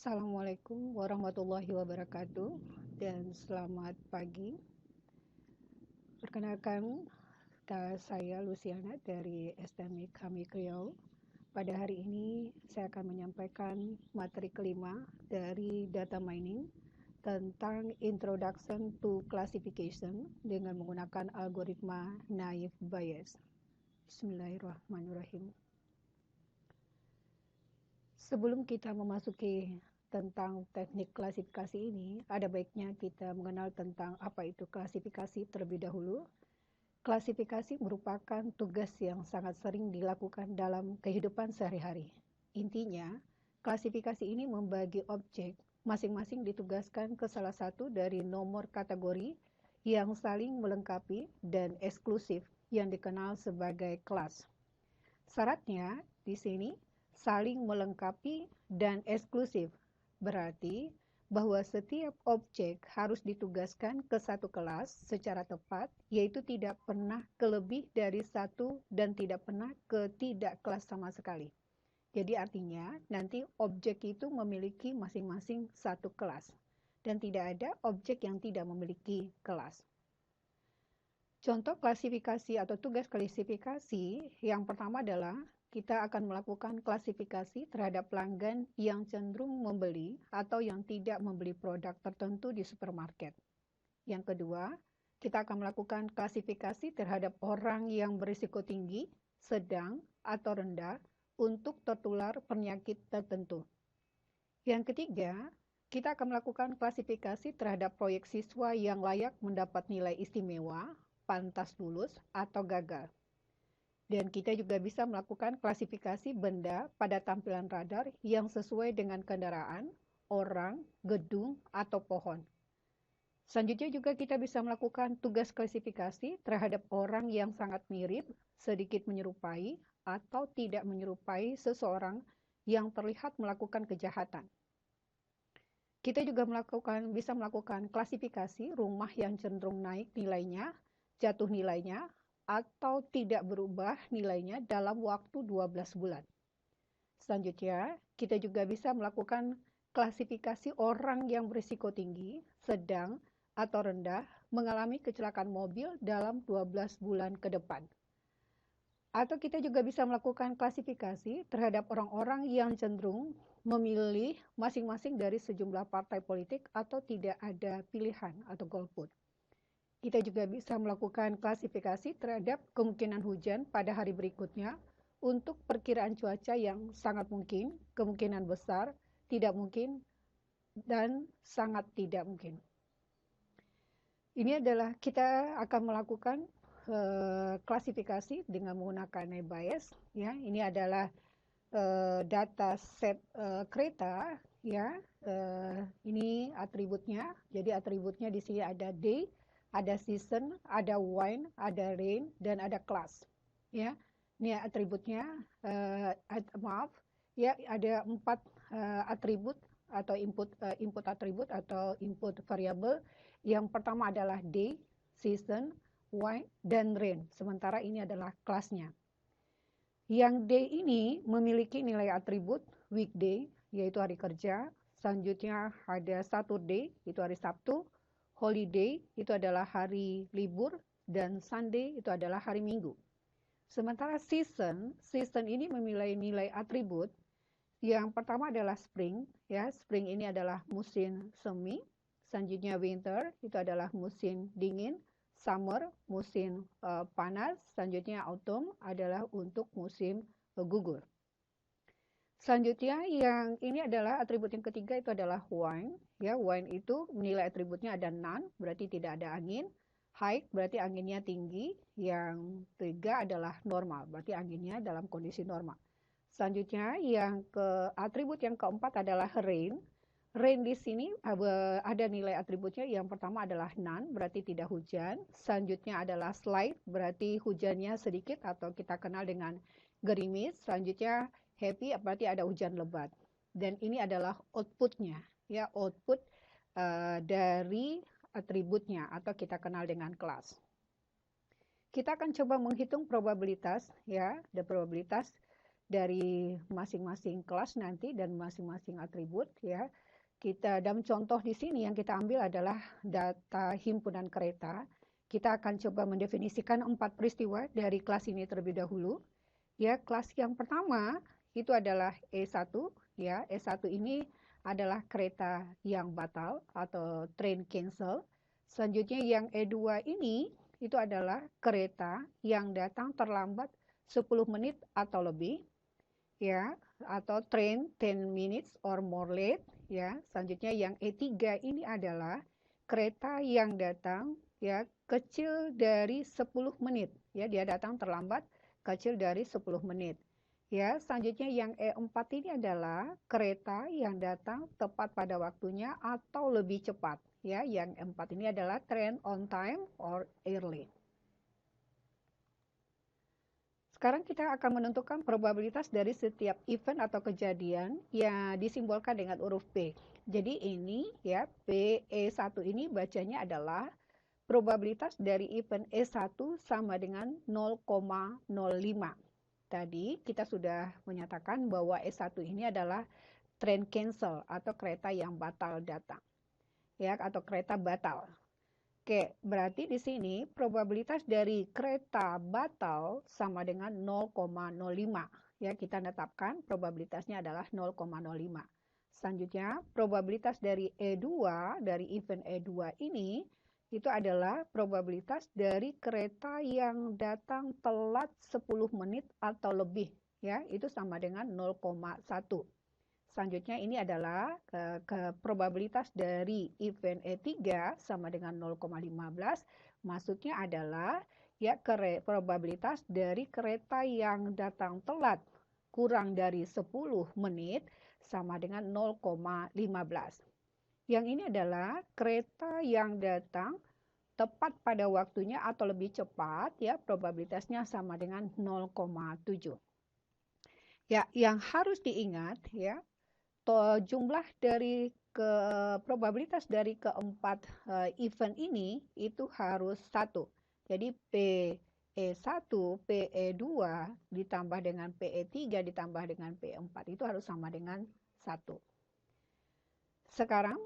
Assalamualaikum warahmatullahi wabarakatuh dan selamat pagi. Perkenalkan, saya Luciana dari STMIK Hamik Riau. Pada hari ini saya akan menyampaikan materi kelima dari data mining tentang Introduction to Classification dengan menggunakan algoritma naive Bayes. Bismillahirrahmanirrahim. Sebelum kita memasuki tentang teknik klasifikasi ini, ada baiknya kita mengenal tentang apa itu klasifikasi terlebih dahulu. Klasifikasi merupakan tugas yang sangat sering dilakukan dalam kehidupan sehari-hari. Intinya, klasifikasi ini membagi objek, masing-masing ditugaskan ke salah satu dari nomor kategori yang saling melengkapi dan eksklusif yang dikenal sebagai kelas. Syaratnya di sini saling melengkapi dan eksklusif. Berarti bahwa setiap objek harus ditugaskan ke satu kelas secara tepat, yaitu tidak pernah kelebih dari satu dan tidak pernah ke tidak kelas sama sekali. Jadi artinya nanti objek itu memiliki masing-masing satu kelas dan tidak ada objek yang tidak memiliki kelas. Contoh klasifikasi atau tugas klasifikasi yang pertama adalah kita akan melakukan klasifikasi terhadap pelanggan yang cenderung membeli atau yang tidak membeli produk tertentu di supermarket. Yang kedua, kita akan melakukan klasifikasi terhadap orang yang berisiko tinggi, sedang, atau rendah untuk tertular penyakit tertentu. Yang ketiga, kita akan melakukan klasifikasi terhadap proyek siswa yang layak mendapat nilai istimewa, pantas lulus, atau gagal. Dan kita juga bisa melakukan klasifikasi benda pada tampilan radar yang sesuai dengan kendaraan, orang, gedung, atau pohon. Selanjutnya juga kita bisa melakukan tugas klasifikasi terhadap orang yang sangat mirip, sedikit menyerupai, atau tidak menyerupai seseorang yang terlihat melakukan kejahatan. Kita juga bisa melakukan klasifikasi rumah yang cenderung naik nilainya, jatuh nilainya, atau tidak berubah nilainya dalam waktu 12 bulan. Selanjutnya, kita juga bisa melakukan klasifikasi orang yang berisiko tinggi, sedang, atau rendah mengalami kecelakaan mobil dalam 12 bulan ke depan. Atau kita juga bisa melakukan klasifikasi terhadap orang-orang yang cenderung memilih masing-masing dari sejumlah partai politik atau tidak ada pilihan atau golput. Kita juga bisa melakukan klasifikasi terhadap kemungkinan hujan pada hari berikutnya untuk perkiraan cuaca yang sangat mungkin, kemungkinan besar, tidak mungkin, dan sangat tidak mungkin. Ini adalah kita akan melakukan klasifikasi dengan menggunakan naive Bayes. Ya, ini adalah data set kereta. Ya, ini atributnya. Jadi atributnya di sini ada day, ada season, ada wine, ada rain, dan ada class. Ya, ini atributnya. Maaf, ya ada 4 atribut atau input atribut atau input variabel. Yang pertama adalah day, season, wine, dan rain. Sementara ini adalah kelasnya. Yang day ini memiliki nilai atribut weekday, yaitu hari kerja. Selanjutnya ada Saturday, itu hari Sabtu. Holiday itu adalah hari libur, dan Sunday itu adalah hari Minggu. Sementara season ini memiliki nilai atribut. Yang pertama adalah spring, ya. Spring ini adalah musim semi. Selanjutnya winter itu adalah musim dingin. Summer musim panas. Selanjutnya autumn adalah untuk musim gugur. Selanjutnya yang ini adalah atribut yang ketiga, itu adalah wine. Ya, wine itu nilai atributnya ada none, berarti tidak ada angin. High berarti anginnya tinggi. Yang tiga adalah normal, berarti anginnya dalam kondisi normal. Selanjutnya yang atribut yang keempat adalah rain. Rain di sini ada nilai atributnya. Yang pertama adalah none, berarti tidak hujan. Selanjutnya adalah slight, berarti hujannya sedikit atau kita kenal dengan gerimis. Selanjutnya happy, berarti ada hujan lebat. Dan ini adalah outputnya, ya, output dari atributnya atau kita kenal dengan kelas. Kita akan coba menghitung probabilitas, ya, the probabilitas dari masing-masing kelas nanti dan masing-masing atribut ya. Dalam contoh di sini yang kita ambil adalah data himpunan kereta. Kita akan coba mendefinisikan 4 peristiwa dari kelas ini terlebih dahulu. Ya, kelas yang pertama itu adalah E1 ya. E1 ini adalah kereta yang batal atau train cancel. Selanjutnya yang E2 ini itu adalah kereta yang datang terlambat 10 menit atau lebih ya, atau train 10 minutes or more late ya. Selanjutnya yang E3 ini adalah kereta yang datang ya kecil dari 10 menit ya, dia datang terlambat kecil dari 10 menit. Ya, selanjutnya yang E4 ini adalah kereta yang datang tepat pada waktunya atau lebih cepat ya. Yang E4 ini adalah train on time or early. Sekarang kita akan menentukan probabilitas dari setiap event atau kejadian yang disimbolkan dengan huruf P. Jadi ini ya, PE1 ini bacanya adalah probabilitas dari event E1 sama dengan 0,05. Tadi kita sudah menyatakan bahwa E1 ini adalah train cancel atau kereta yang batal datang. Ya, atau kereta batal. Oke, berarti di sini probabilitas dari kereta batal sama dengan 0,05. Ya, kita tetapkan probabilitasnya adalah 0,05. Selanjutnya, probabilitas dari E2, dari event E2 ini, itu adalah probabilitas dari kereta yang datang telat 10 menit atau lebih. Ya, itu sama dengan 0,1. Selanjutnya ini adalah probabilitas dari event E3 sama dengan 0,15. Maksudnya adalah ya probabilitas dari kereta yang datang telat kurang dari 10 menit sama dengan 0,15. Yang ini adalah kereta yang datang tepat pada waktunya atau lebih cepat ya, probabilitasnya sama dengan 0,7. Ya, yang harus diingat ya, jumlah dari probabilitas dari keempat event ini itu harus 1. Jadi PE1, PE2 ditambah dengan PE3 ditambah dengan PE4 itu harus sama dengan 1. Sekarang,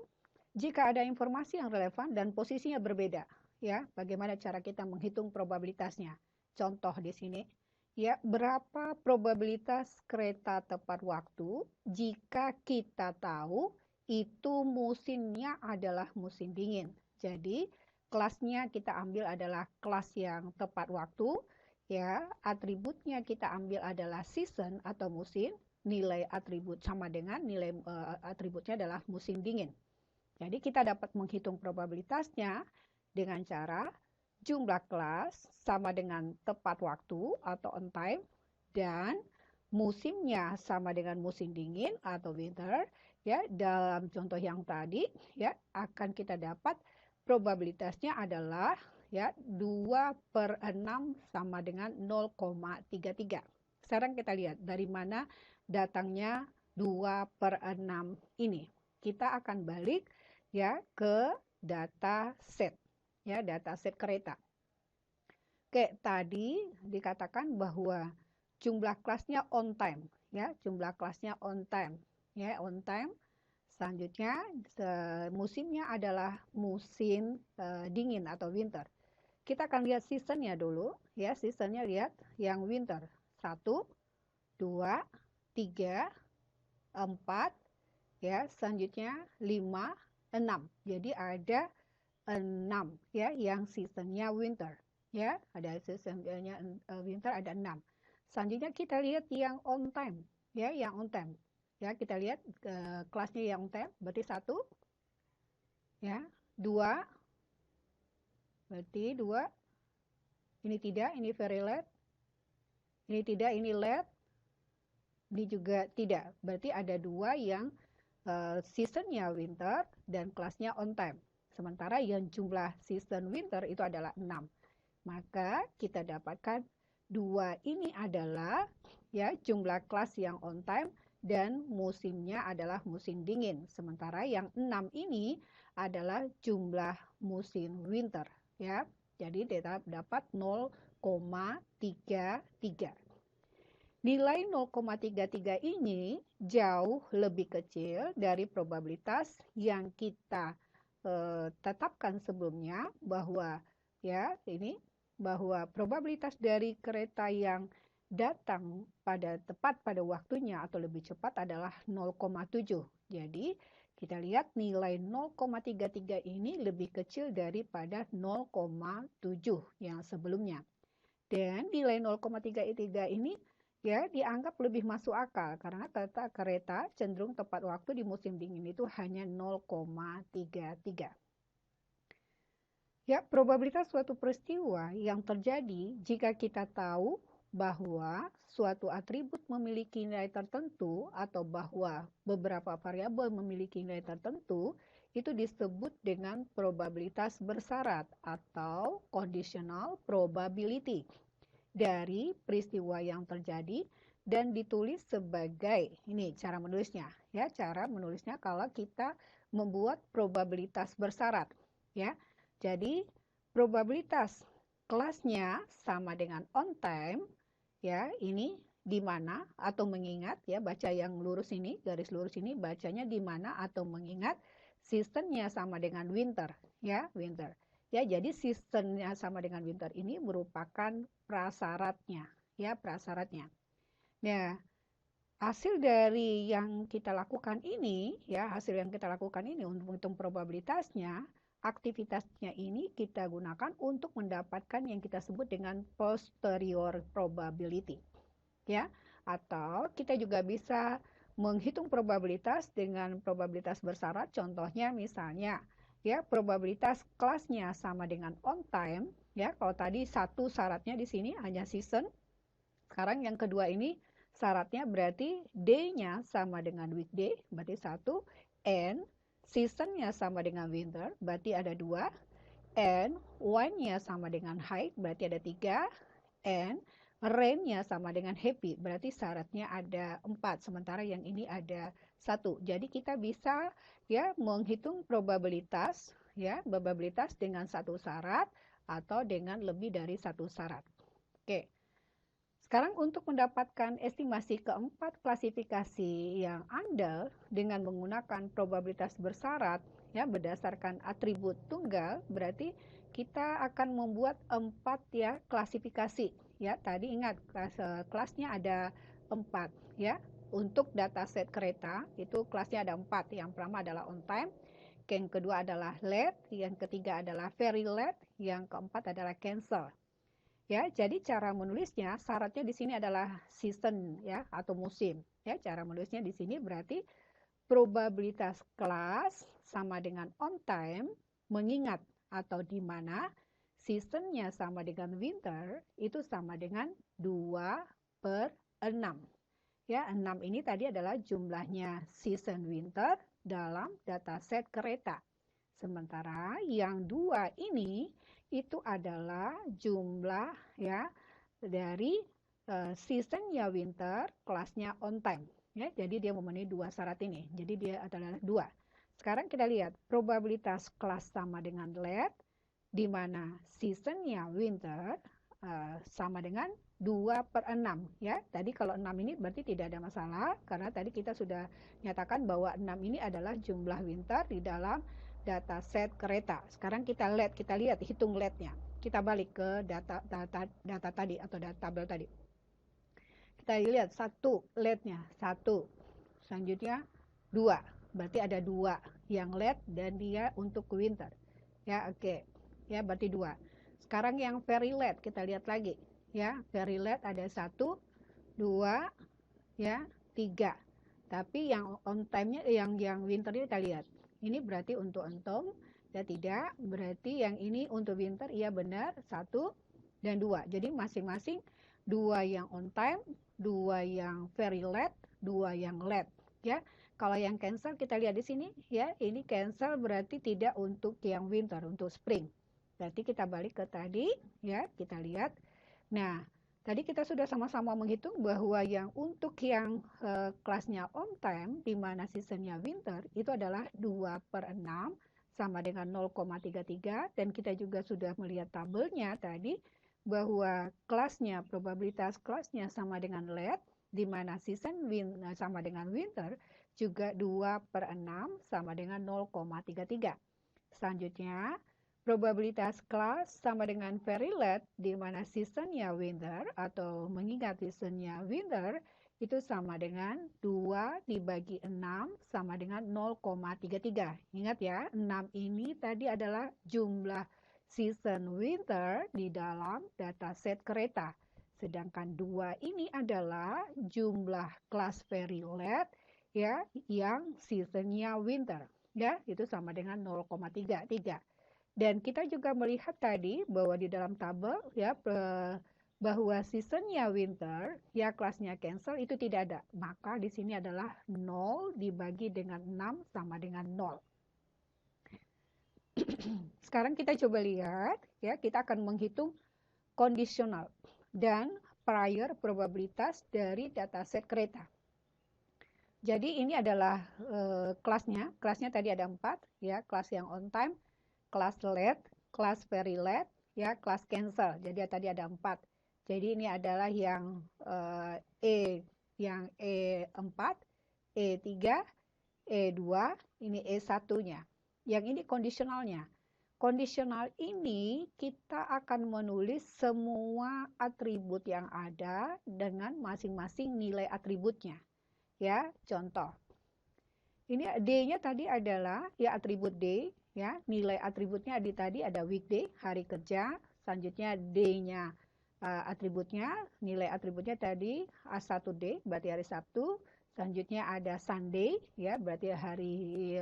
jika ada informasi yang relevan dan posisinya berbeda, ya, bagaimana cara kita menghitung probabilitasnya? Contoh di sini. Ya, berapa probabilitas kereta tepat waktu jika kita tahu itu musimnya adalah musim dingin. Jadi, kelasnya kita ambil adalah kelas yang tepat waktu, ya. Atributnya kita ambil adalah season atau musim, nilai atribut sama dengan nilai atributnya adalah musim dingin. Jadi, kita dapat menghitung probabilitasnya dengan cara jumlah kelas sama dengan tepat waktu atau on time dan musimnya sama dengan musim dingin atau winter ya. Dalam contoh yang tadi ya akan kita dapat probabilitasnya adalah ya 2/6 sama dengan 0,33. Sekarang kita lihat dari mana datangnya 2/6 ini. Kita akan balik ya ke data set. Ya, dataset kereta. Oke, tadi dikatakan bahwa jumlah kelasnya on time, ya, jumlah kelasnya on time, ya, on time. Selanjutnya musimnya adalah musim dingin atau winter. Kita akan lihat seasonnya dulu, ya, seasonnya lihat yang winter 1, 2, 3, 4, ya, selanjutnya 5, 6. Jadi ada 6 ya yang seasonnya winter ya, ada seasonnya winter ada 6. Selanjutnya kita lihat yang on time ya, yang on time ya, kita lihat kelasnya yang on time berarti 1 ya, 2 berarti 2, ini tidak, ini very late, ini tidak, ini late, ini juga tidak, berarti ada 2 yang seasonnya winter dan kelasnya on time. Sementara yang jumlah season winter itu adalah 6. Maka kita dapatkan 2 ini adalah ya jumlah kelas yang on time dan musimnya adalah musim dingin. Sementara yang 6 ini adalah jumlah musim winter ya. Jadi kita dapat 0,33. nilai 0,33 ini jauh lebih kecil dari probabilitas yang kita tetapkan sebelumnya, bahwa bahwa probabilitas dari kereta yang datang tepat pada waktunya atau lebih cepat adalah 0,7. Jadi kita lihat nilai 0,33 ini lebih kecil daripada 0,7 yang sebelumnya. Dan nilai 0,33 ini dianggap lebih masuk akal karena kereta cenderung tepat waktu di musim dingin itu hanya 0,33. Ya, probabilitas suatu peristiwa yang terjadi jika kita tahu bahwa suatu atribut memiliki nilai tertentu atau bahwa beberapa variabel memiliki nilai tertentu, itu disebut dengan probabilitas bersyarat atau conditional probability dari peristiwa yang terjadi dan ditulis sebagai ini cara menulisnya ya. Cara menulisnya kalau kita membuat probabilitas bersyarat ya. Jadi probabilitas kelasnya sama dengan on time ya, ini di mana atau mengingat ya, baca yang lurus ini, garis lurus ini bacanya di mana atau mengingat seasonnya sama dengan winter ya, winter. Ya, jadi seasonnya sama dengan winter ini merupakan prasyaratnya ya, prasyaratnya. Nah, hasil dari yang kita lakukan ini ya, hasil yang kita lakukan ini untuk menghitung probabilitasnya, aktivitasnya ini kita gunakan untuk mendapatkan yang kita sebut dengan posterior probability ya, atau kita juga bisa menghitung probabilitas dengan probabilitas bersyarat. Contohnya misalnya ya, probabilitas kelasnya sama dengan on time ya. Kalau tadi satu syaratnya di sini hanya season, sekarang yang kedua ini syaratnya berarti day-nya sama dengan weekday, berarti 1, and season-nya sama dengan winter, berarti ada 2, and wine-nya sama dengan high, berarti ada 3, and rain-nya sama dengan happy, berarti syaratnya ada 4, sementara yang ini ada 1. Jadi kita bisa ya menghitung probabilitas ya, probabilitas dengan satu syarat atau dengan lebih dari satu syarat. Oke. Sekarang untuk mendapatkan estimasi keempat klasifikasi yang andal dengan menggunakan probabilitas bersyarat ya, berdasarkan atribut tunggal, berarti kita akan membuat 4 ya klasifikasi ya. Tadi ingat kelasnya ada 4 ya. Untuk dataset kereta itu kelasnya ada 4. Yang pertama adalah on time, yang kedua adalah late, yang ketiga adalah very late, yang keempat adalah cancel. Ya, jadi cara menulisnya syaratnya di sini adalah season ya atau musim. Ya, cara menulisnya di sini berarti probabilitas kelas sama dengan on time mengingat atau di mana seasonnya sama dengan winter itu sama dengan 2/6. Ya, 6 ini tadi adalah jumlahnya season winter dalam dataset kereta. Sementara yang 2 ini itu adalah jumlah ya dari seasonnya winter, kelasnya on time ya. Jadi dia memenuhi 2 syarat ini. Jadi dia adalah 2. Sekarang kita lihat probabilitas kelas sama dengan late, di mana seasonnya winter sama dengan 2/6 ya. Tadi kalau 6 ini berarti tidak ada masalah karena tadi kita sudah nyatakan bahwa 6 ini adalah jumlah winter di dalam dataset kereta. Sekarang kita lihat hitung LED-nya. Kita balik ke data tadi atau tabel tadi. Kita lihat 1 LED-nya, 1. Selanjutnya 2. Berarti ada 2 yang LED dan dia untuk winter. Ya, oke. Ya, berarti 2. Sekarang yang very late kita lihat lagi. Ya, very late ada 1, 2, ya, 3. Tapi yang on time-nya yang winter ini kita lihat. Ini berarti untuk autumn ya, tidak. Berarti yang ini untuk winter, iya benar, 1 dan 2. Jadi masing-masing 2 yang on time, 2 yang very late, 2 yang late ya. Kalau yang cancel kita lihat di sini ya, ini cancel berarti tidak untuk yang winter, untuk spring. Berarti kita balik ke tadi ya, kita lihat. Nah, tadi kita sudah sama-sama menghitung bahwa yang untuk yang kelasnya on time, di mana seasonnya winter, itu adalah 2/6 sama dengan 0,33. Dan kita juga sudah melihat tabelnya tadi, bahwa kelasnya, probabilitas kelasnya sama dengan late, di mana season sama dengan winter juga 2/6 sama dengan 0,33. Selanjutnya, probabilitas class sama dengan very late, di mana seasonnya winter atau mengingat seasonnya winter, itu sama dengan 2 dibagi 6 sama dengan 0,33. Ingat ya, 6 ini tadi adalah jumlah season winter di dalam dataset kereta. Sedangkan 2 ini adalah jumlah kelas very late ya yang seasonnya winter. Ya, itu sama dengan 0,33. Dan kita juga melihat tadi bahwa di dalam tabel ya bahwa seasonnya winter, ya kelasnya cancel itu tidak ada. Maka di sini adalah 0 dibagi dengan 6 sama dengan 0. Sekarang kita coba lihat, ya kita akan menghitung kondisional dan prior probabilitas dari dataset kereta. Jadi ini adalah kelasnya. Kelasnya tadi ada 4, ya kelas yang on time, kelas late, kelas very late, ya kelas cancel. Jadi tadi ada 4. Jadi ini adalah yang yang E4, E3, E2, ini E1-nya. Yang ini kondisionalnya. Kondisional ini kita akan menulis semua atribut yang ada dengan masing-masing nilai atributnya. Ya, contoh. Ini D-nya tadi adalah ya atribut D, ya. Nilai atributnya tadi ada weekday, hari kerja. Selanjutnya D-nya atributnya, nilai atributnya tadi A1D, berarti hari Sabtu. Selanjutnya ada Sunday, ya, berarti hari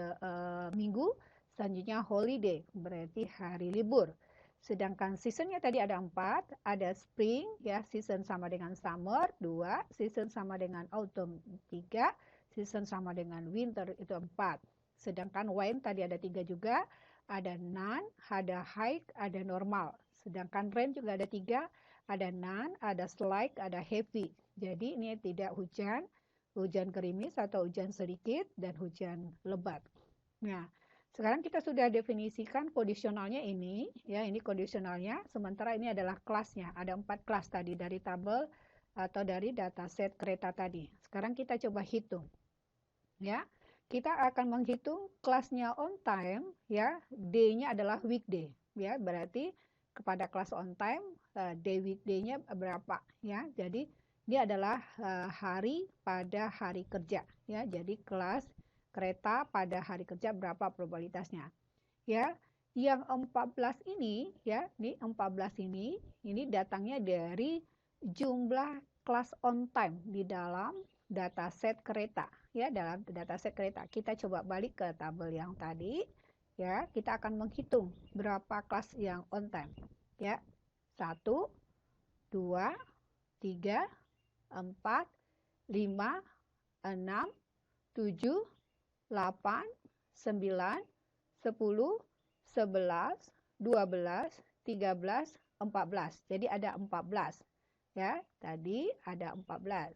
Minggu. Selanjutnya holiday, berarti hari libur. Sedangkan seasonnya tadi ada 4, ada spring, ya season sama dengan summer, 2, season sama dengan autumn, 3, season sama dengan winter, itu 4. Sedangkan when tadi ada 3 juga, ada none, ada high, ada normal. Sedangkan rain juga ada 3, ada none, ada slight, ada heavy. Jadi ini tidak hujan, hujan gerimis atau hujan sedikit, dan hujan lebat. Nah, sekarang kita sudah definisikan kondisionalnya ini, ya ini kondisionalnya, sementara ini adalah kelasnya. Ada 4 kelas tadi dari tabel atau dari dataset kereta tadi. Sekarang kita coba hitung. Ya, kita akan menghitung kelasnya on time, ya D-nya adalah weekday, ya berarti kepada kelas on time day weekday-nya berapa, ya. Jadi dia adalah hari pada hari kerja, ya. Jadi kelas kereta pada hari kerja berapa probabilitasnya, ya. Yang 14 ini, ya, ini 14 ini datangnya dari jumlah kelas on time di dalam dataset kereta, ya, dalam dataset kereta. Kita coba balik ke tabel yang tadi, ya. Kita akan menghitung berapa kelas yang on time, ya. 1, 2, 3, 4, 5, 6, 7, 8, 9, 10, 11, 12, 13, 14. Jadi ada 14. Ya, tadi ada 14.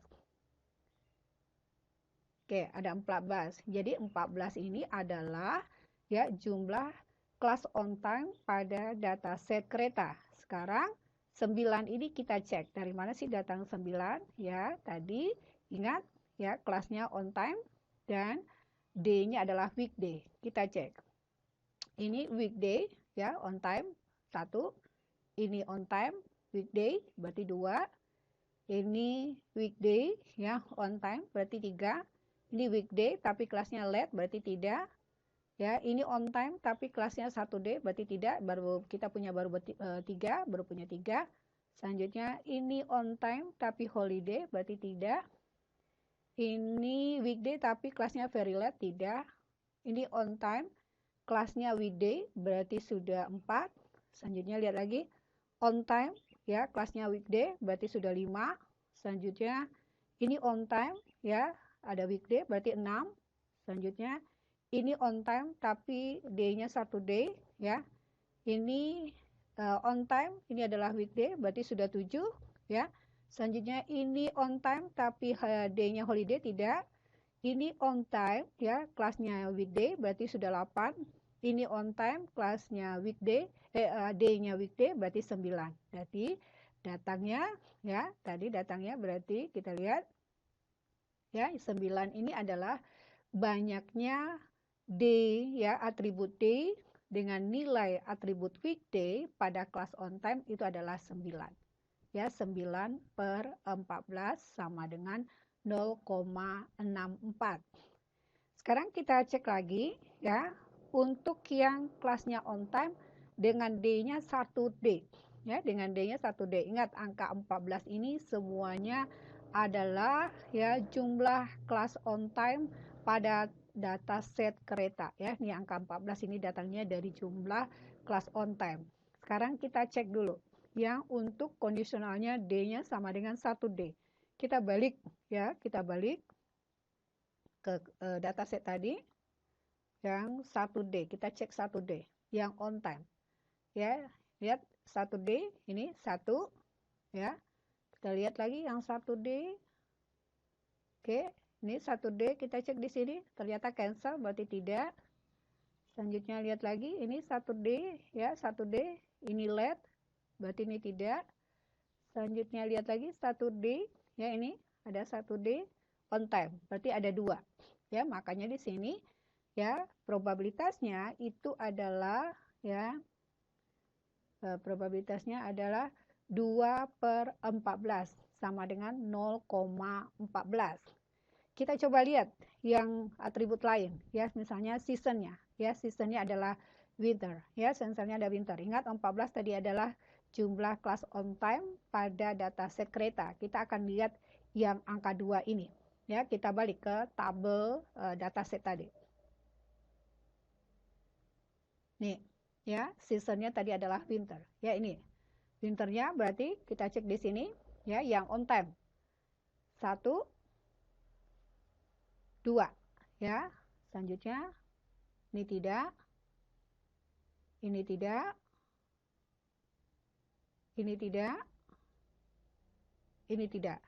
Oke, ada 14. Jadi 14 ini adalah ya jumlah kelas on time pada dataset kereta. Sekarang 9 ini kita cek. Dari mana sih datang 9? Ya, tadi ingat ya kelasnya on time dan D-nya adalah weekday. Kita cek. Ini weekday, ya, on time, 1. Ini on time, weekday, berarti 2. Ini weekday, ya, on time, berarti 3. Ini weekday, tapi kelasnya late, berarti tidak. Ya, ini on time, tapi kelasnya Saturday, berarti tidak. Baru kita punya baru 3, baru punya 3. Selanjutnya, ini on time, tapi holiday, berarti tidak. Ini weekday tapi kelasnya very late, tidak. Ini on time, kelasnya weekday, berarti sudah 4. Selanjutnya lihat lagi, on time, ya kelasnya weekday, berarti sudah 5. Selanjutnya ini on time, ya ada weekday, berarti 6. Selanjutnya ini on time tapi day-nya Saturday, ya. Ini on time, ini adalah weekday, berarti sudah 7, ya. Selanjutnya ini on time tapi day-nya holiday, tidak. Ini on time, ya kelasnya weekday, berarti sudah 8. Ini on time, kelasnya weekday, day-nya weekday, berarti 9. Berarti datangnya, ya tadi datangnya berarti kita lihat Ya, 9 ini adalah banyaknya D, ya, atribut D dengan nilai atribut weekday pada kelas on time itu adalah 9. Ya, 9 per 14 sama dengan 0,64. Sekarang kita cek lagi, ya, untuk yang kelasnya on time dengan D-nya 1D. Ya, dengan D-nya 1D. Ingat, angka 14 ini semuanya adalah ya jumlah kelas on time pada dataset kereta, ya. Ini angka 14 ini datangnya dari jumlah kelas on time. Sekarang kita cek dulu yang untuk kondisionalnya D-nya sama dengan 1D. Kita balik, ya, kita balik ke dataset tadi yang 1D. Kita cek 1D yang on time. Ya, lihat 1D ini 1, ya. Kita lihat lagi yang 1D. Oke, ini 1D kita cek di sini, ternyata cancel berarti tidak. Selanjutnya lihat lagi, ini 1D, ya, 1D, ini LED, berarti ini tidak. Selanjutnya lihat lagi 1D, ya, ini ada 1D on time, berarti ada 2. Ya, makanya di sini ya probabilitasnya itu adalah ya probabilitasnya adalah 2 per 14 sama dengan 0,14. Kita coba lihat yang atribut lain, ya, misalnya seasonnya, ya, seasonnya adalah winter, ya, sensornya ada winter. Ingat 14 tadi adalah jumlah kelas on time pada dataset kereta. Kita akan lihat yang angka 2 ini, ya. Kita balik ke tabel dataset tadi. Nih, ya, seasonnya tadi adalah winter, ya, ini winternya berarti kita cek di sini, ya, yang on time 1, 2, ya. Selanjutnya ini tidak, ini tidak, ini tidak, ini tidak.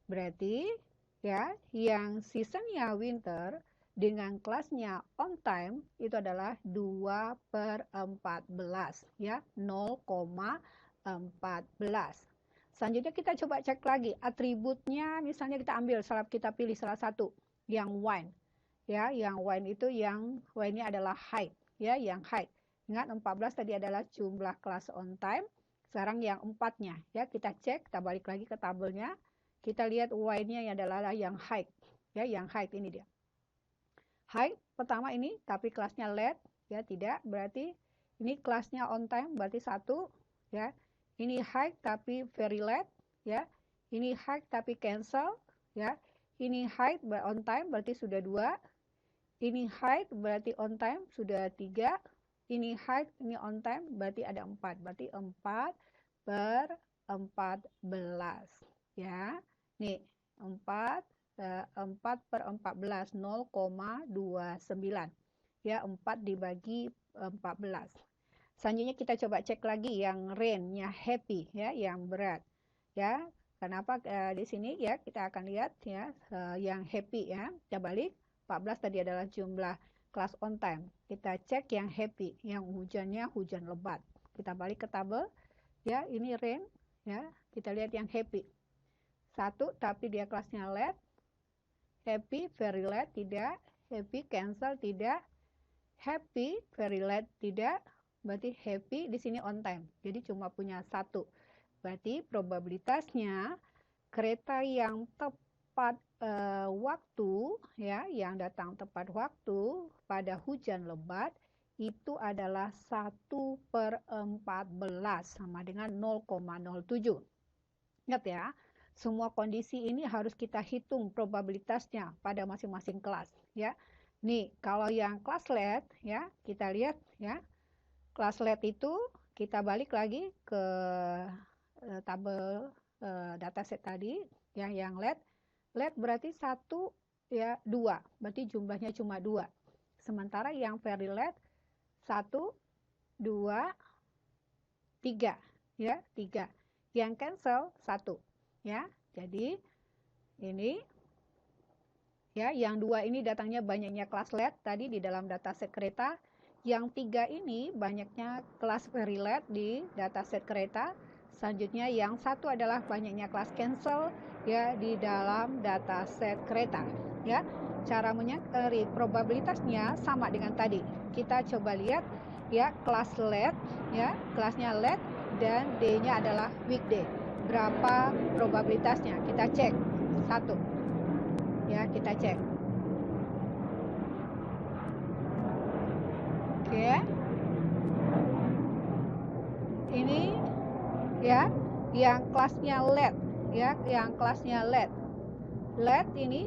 Berarti ya yang seasonnya winter dengan kelasnya on time itu adalah 2 per 14, ya, 0,14. Selanjutnya kita coba cek lagi atributnya, misalnya kita ambil kita pilih salah satu yang wine, ya, yang wine itu yang wine-nya adalah height, ya, yang height. Ingat 14 tadi adalah jumlah kelas on time. Sekarang yang 4-nya, ya, kita cek, kita balik lagi ke tabelnya. Kita lihat wine-nya adalah yang height, ya, yang height ini dia. Height pertama ini tapi kelasnya late, ya, tidak, berarti ini kelasnya on time berarti 1, ya. Ini high tapi very late, ya. Ini high tapi cancel, ya. Ini high on time berarti sudah 2. Ini high berarti on time sudah 3. Ini high, ini on time berarti ada 4. Berarti 4 per 14, ya. Nih, 4 per 14, 0,29. Ya, 4 dibagi 14. Selanjutnya kita coba cek lagi yang rain-nya happy, ya, yang berat, ya. Kenapa di sini, ya, kita akan lihat, ya, yang happy, ya. Kita balik, 14 tadi adalah jumlah kelas on time. Kita cek yang happy, yang hujannya hujan lebat. Kita balik ke tabel, ya, ini rain, ya. Kita lihat yang happy. 1 tapi dia kelasnya late, happy very late tidak, happy cancel tidak, happy very late tidak. Berarti happy di sini on time. Jadi cuma punya 1. Berarti probabilitasnya kereta yang tepat waktu, ya, yang datang tepat waktu pada hujan lebat itu adalah 1 per 14 sama dengan 0,07. Ingat, ya, semua kondisi ini harus kita hitung probabilitasnya pada masing-masing kelas, ya. Nih, kalau yang kelas LED, ya, kita lihat, ya. Kelas LED itu kita balik lagi ke tabel dataset tadi, ya, yang LED. LED berarti 1, ya, 2. Berarti jumlahnya cuma 2. Sementara yang very LED 1, 2, 3, ya, 3. Yang cancel 1, ya. Jadi ini, ya, yang 2 ini datangnya banyaknya kelas LED tadi di dalam dataset kereta. Yang 3 ini banyaknya kelas very late di dataset kereta. Selanjutnya yang satu adalah banyaknya kelas cancel ya di dalam dataset kereta ya. Cara mencari probabilitasnya sama dengan tadi. Kita coba lihat ya, kelas LED ya, kelasnya LED dan D-nya adalah weekday. Berapa probabilitasnya? Kita cek. 1. Ya, kita cek. Oke. Ini ya, yang kelasnya LED ya, yang kelasnya LED. LED ini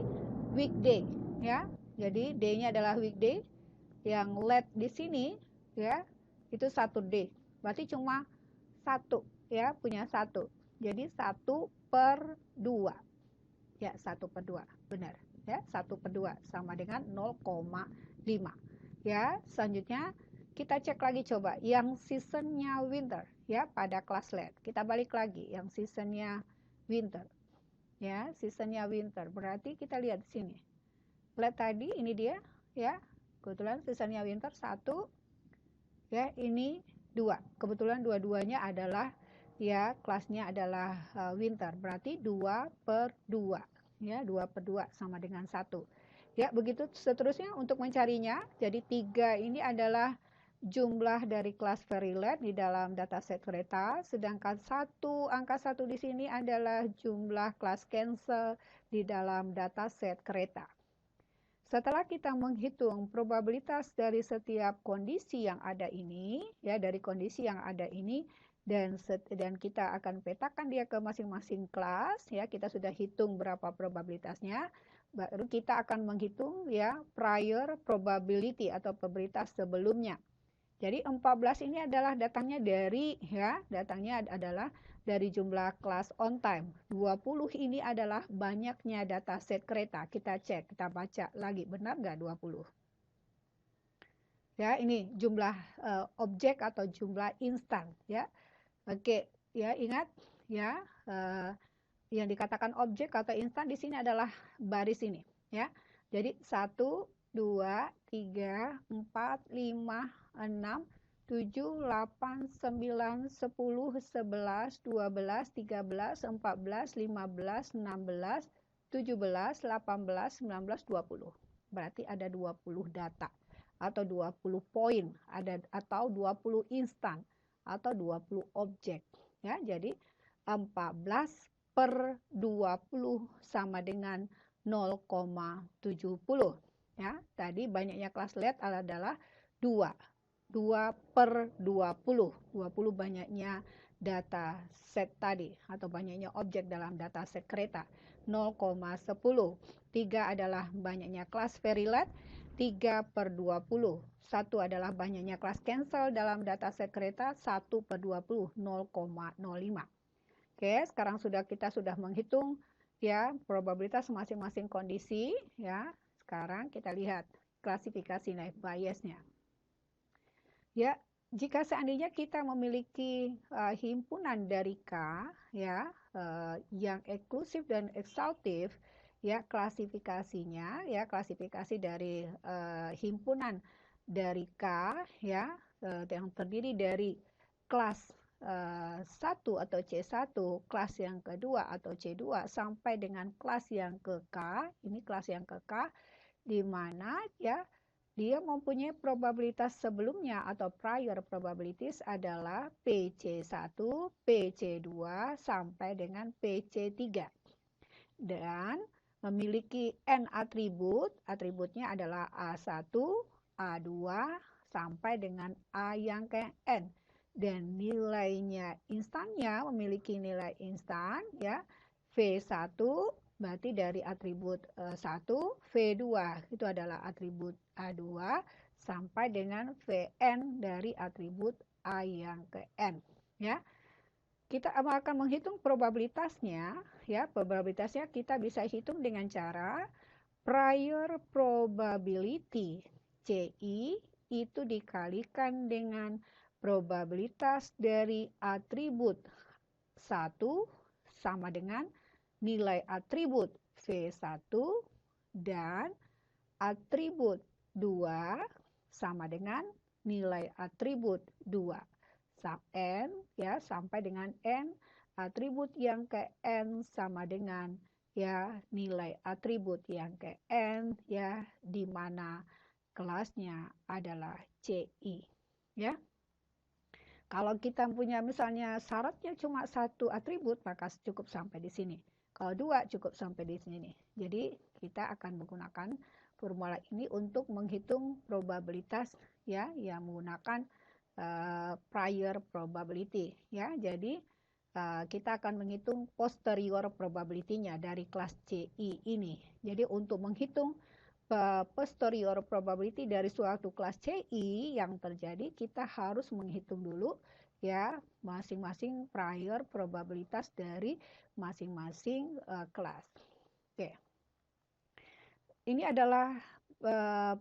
weekday ya. Jadi D-nya adalah weekday. Yang LED di sini ya, itu 1D. Berarti cuma 1 ya, punya 1. Jadi 1/2. Ya, 1/2. Benar. Ya, 1/2 sama dengan 0,5. Ya, selanjutnya kita cek lagi coba yang seasonnya winter ya pada kelas LED. Kita balik lagi yang seasonnya winter. Ya, seasonnya winter. Berarti kita lihat di sini. LED tadi ini dia ya. Kebetulan seasonnya winter 1 ya, ini 2. Kebetulan dua-duanya adalah ya, kelasnya adalah winter. Berarti 2/2 ya, 2/2 sama dengan 1. Ya, begitu seterusnya untuk mencarinya. Jadi 3 ini adalah jumlah dari kelas very LED di dalam dataset kereta, sedangkan angka 1 di sini adalah jumlah kelas cancel di dalam dataset kereta. Setelah kita menghitung probabilitas dari setiap kondisi yang ada ini, ya dari kondisi yang ada ini, dan kita akan petakan dia ke masing-masing kelas, ya kita sudah hitung berapa probabilitasnya, baru kita akan menghitung ya prior probability atau probabilitas sebelumnya. Jadi 14 ini adalah datangnya dari jumlah kelas on time. 20 ini adalah banyaknya dataset kereta. Kita cek, kita baca lagi, benar nggak 20? Ya, ini jumlah objek atau jumlah instan ya. Oke, ya ingat ya, yang dikatakan objek atau instan di sini adalah baris ini ya. Jadi 1, 2, 3, 4, 5, 6, 7, 8, 9, 10, 11, 12, 13, 14, 15, 16, 17, 18, 19, 20. Berarti ada 20 data atau 20 poin, atau 20 instan atau 20 objek ya. Jadi 14/20 sama dengan 0,70 ya. Tadi banyaknya kelas LED adalah 2/20. 20 banyaknya data set tadi atau banyaknya objek dalam data set kereta. 0,10. 3 adalah banyaknya kelas very LED. 3/20. 1 adalah banyaknya kelas cancel dalam dataset kereta. 1/20, 0,05. Oke, sekarang kita sudah menghitung ya probabilitas masing-masing kondisi ya. Sekarang kita lihat klasifikasi naive Bayes-nya. Ya, jika seandainya kita memiliki himpunan dari K ya, yang eksklusif dan ekshaustif, ya klasifikasinya ya, klasifikasi dari himpunan dari K ya, yang terdiri dari kelas 1 atau C1, kelas yang kedua atau C2 sampai dengan kelas yang ke K. Ini kelas yang ke K, di mana ya dia mempunyai probabilitas sebelumnya atau prior probabilities adalah PC1, PC2 sampai dengan PC3. Dan memiliki N atribut, atributnya adalah A1, A2 sampai dengan A yang ke N. Dan nilainya instannya memiliki nilai instan ya, V1 berarti dari atribut 1, V2 itu adalah atribut A2 sampai dengan Vn dari atribut A yang ke N ya. Kita akan menghitung probabilitasnya ya. Probabilitasnya kita bisa hitung dengan cara prior probability CI itu dikalikan dengan probabilitas dari atribut 1 sama dengan nilai atribut V1 dan atribut 2 sama dengan nilai atribut 2. sub n ya sampai dengan n atribut yang ke n sama dengan ya nilai atribut yang ke n ya di mana kelasnya adalah CI ya. Kalau kita punya misalnya syaratnya cuma satu atribut, maka cukup sampai di sini. Kalau dua, cukup sampai di sini. Jadi kita akan menggunakan formula ini untuk menghitung probabilitas ya, yang menggunakan prior probability ya. Jadi kita akan menghitung posterior probability-nya dari kelas CI ini. Jadi untuk menghitung posterior probability dari suatu kelas CI yang terjadi, kita harus menghitung dulu ya masing-masing prior probabilitas dari masing-masing kelas. Oke. Ini adalah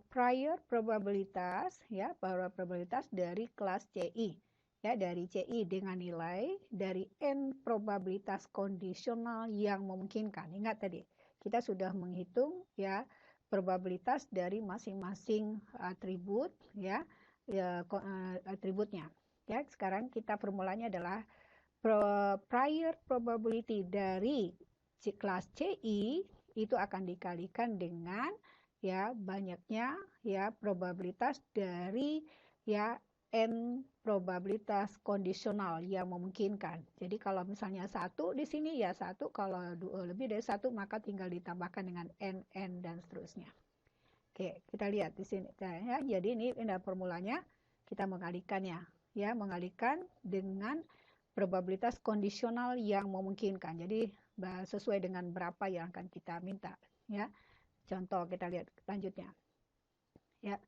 prior probabilitas ya, prior probabilitas dari kelas CI. Ya, dari CI dengan nilai dari n probabilitas kondisional yang memungkinkan. Ingat tadi, kita sudah menghitung ya probabilitas dari masing-masing atribut ya, atributnya. Ya, sekarang kita formulanya adalah prior probability dari kelas CI itu akan dikalikan dengan ya banyaknya ya probabilitas dari ya n probabilitas kondisional yang memungkinkan. Jadi kalau misalnya satu di sini ya satu, kalau lebih dari satu maka tinggal ditambahkan dengan n dan seterusnya. Oke, kita lihat di sini ya. Jadi ini formulanya kita mengalihkannya ya, mengalihkan dengan probabilitas kondisional yang memungkinkan. Jadi sesuai dengan berapa yang akan kita minta ya. Contoh kita lihat lanjutnya. Ya.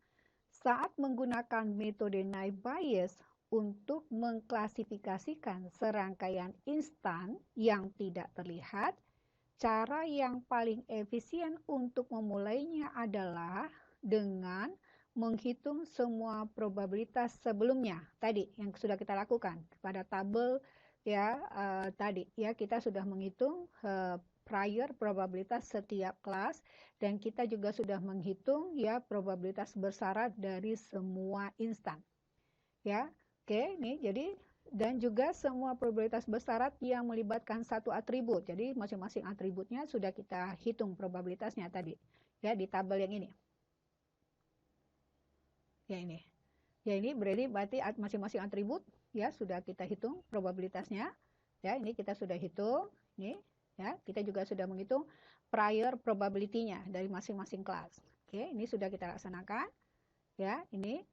Saat menggunakan metode naive Bayes untuk mengklasifikasikan serangkaian instan yang tidak terlihat, cara yang paling efisien untuk memulainya adalah dengan menghitung semua probabilitas sebelumnya tadi yang sudah kita lakukan pada tabel ya tadi ya, kita sudah menghitung prior probabilitas setiap kelas dan kita juga sudah menghitung ya probabilitas bersyarat dari semua instan ya. Oke, nih jadi dan juga semua probabilitas bersyarat yang melibatkan satu atribut. Jadi masing-masing atributnya sudah kita hitung probabilitasnya tadi ya di tabel yang ini. Ya ini. Ya ini berarti masing-masing atribut ya sudah kita hitung probabilitasnya. Ya, ini kita sudah hitung. Nih, ya, kita juga sudah menghitung prior probability-nya dari masing-masing kelas. Oke, ini sudah kita laksanakan. Ya, ini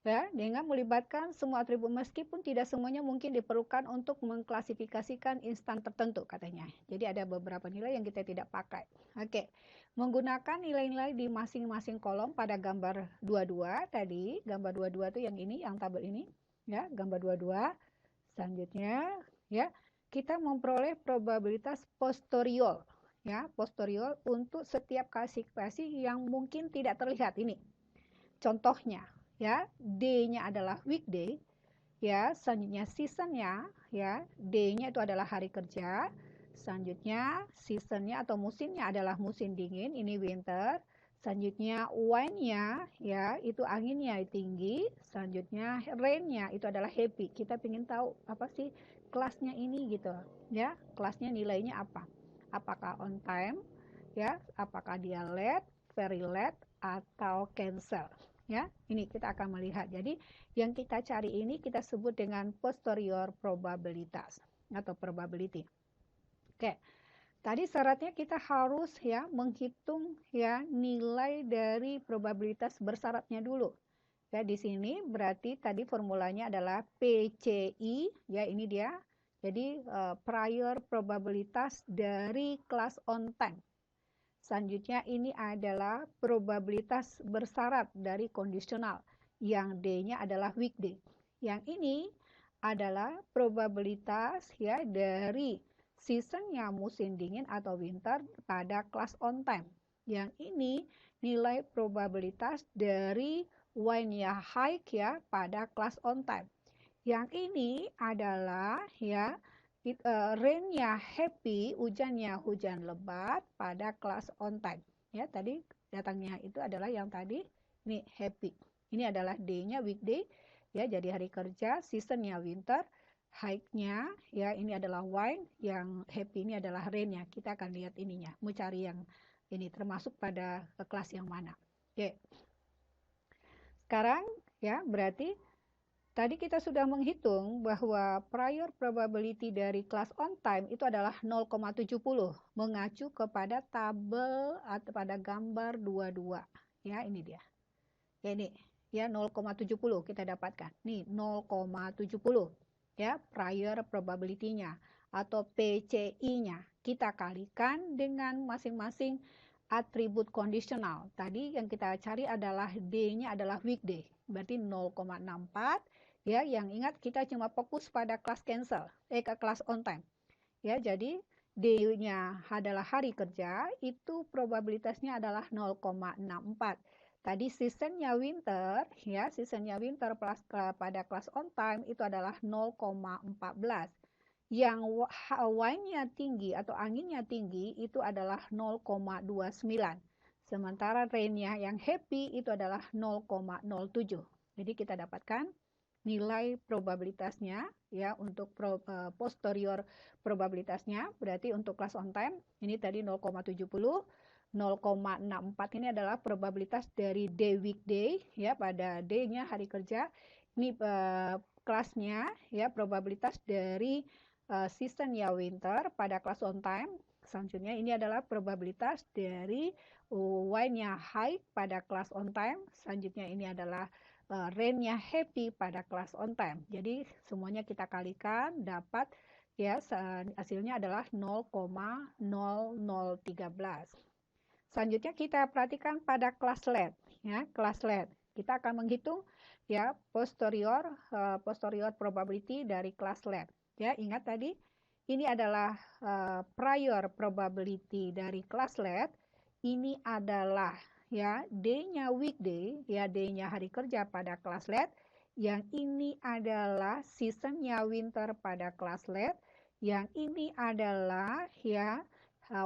ya, dengan melibatkan semua atribut meskipun tidak semuanya mungkin diperlukan untuk mengklasifikasikan instan tertentu katanya. Jadi ada beberapa nilai yang kita tidak pakai. Oke. Menggunakan nilai-nilai di masing-masing kolom pada gambar 22 tadi, gambar 22 itu yang ini, yang tabel ini, ya, gambar 22. Selanjutnya, ya, kita memperoleh probabilitas posterior, ya, posterior untuk setiap klasifikasi yang mungkin tidak terlihat ini. Contohnya, ya, D-nya adalah weekday, ya, selanjutnya season-nya, ya, D-nya itu adalah hari kerja, selanjutnya season-nya atau musimnya adalah musim dingin, ini winter, selanjutnya wind-nya, ya, itu anginnya tinggi, selanjutnya rain-nya itu adalah happy. Kita ingin tahu apa sih kelasnya ini gitu, ya, kelasnya nilainya apa? Apakah on time, ya, apakah dia late, very late, atau cancel. Ya, ini kita akan melihat. Jadi yang kita cari ini kita sebut dengan posterior probabilitas atau probability. Oke. Tadi syaratnya kita harus ya menghitung ya nilai dari probabilitas bersyaratnya dulu. Ya, di sini berarti tadi formulanya adalah PCI, ya ini dia. Jadi prior probabilitas dari kelas on time. Selanjutnya ini adalah probabilitas bersyarat dari kondisional yang D-nya adalah weekday. Yang ini adalah probabilitas ya dari seasonnya musim dingin atau winter pada kelas on time. Yang ini nilai probabilitas dari wind-nya high ya pada kelas on time. Yang ini adalah ya rain-nya happy, hujannya hujan lebat pada kelas on time. Ya, tadi datangnya itu adalah yang tadi ini happy. Ini adalah D-nya weekday Ya, jadi hari kerja, seasonnya winter, high-nya ya ini adalah wine, yang happy ini adalah rain-nya. Kita akan lihat ininya, mau cari yang ini termasuk pada kelas yang mana. Oke. Sekarang ya berarti tadi kita sudah menghitung bahwa prior probability dari kelas on time itu adalah 0,70 mengacu kepada tabel atau pada gambar 22. Ya, ini dia. Ya, ini ya 0,70 kita dapatkan. Nih 0,70 ya prior probability-nya atau PCI-nya. Kita kalikan dengan masing-masing atribut kondisional. Tadi yang kita cari adalah D-nya adalah weekday. Berarti 0,64 ya, yang ingat kita cuma fokus pada kelas cancel, kelas on time. Ya, jadi D-nya adalah hari kerja, itu probabilitasnya adalah 0,64. Tadi seasonnya winter, ya seasonnya winter pada kelas on time itu adalah 0,14. Yang wine-nya tinggi atau anginnya tinggi itu adalah 0,29. Sementara rain-nya yang happy itu adalah 0,07. Jadi kita dapatkan nilai probabilitasnya ya untuk posterior probabilitasnya. Berarti untuk kelas on time ini tadi 0,70, 0,64 ini adalah probabilitas dari day weekday ya pada day-nya hari kerja. Ini kelasnya ya probabilitas dari season ya winter pada kelas on time. Selanjutnya ini adalah probabilitas dari wine-nya high pada kelas on time. Selanjutnya ini adalah rain-nya happy pada kelas on time. Jadi semuanya kita kalikan dapat ya hasilnya adalah 0,0013. Selanjutnya kita perhatikan pada kelas late ya, kelas late. Kita akan menghitung ya posterior probability dari kelas late. Ya, ingat tadi ini adalah prior probability dari kelas late. Ini adalah ya D-nya weekday, ya D-nya hari kerja pada kelas late. Yang ini adalah seasonnya winter pada kelas late. Yang ini adalah ya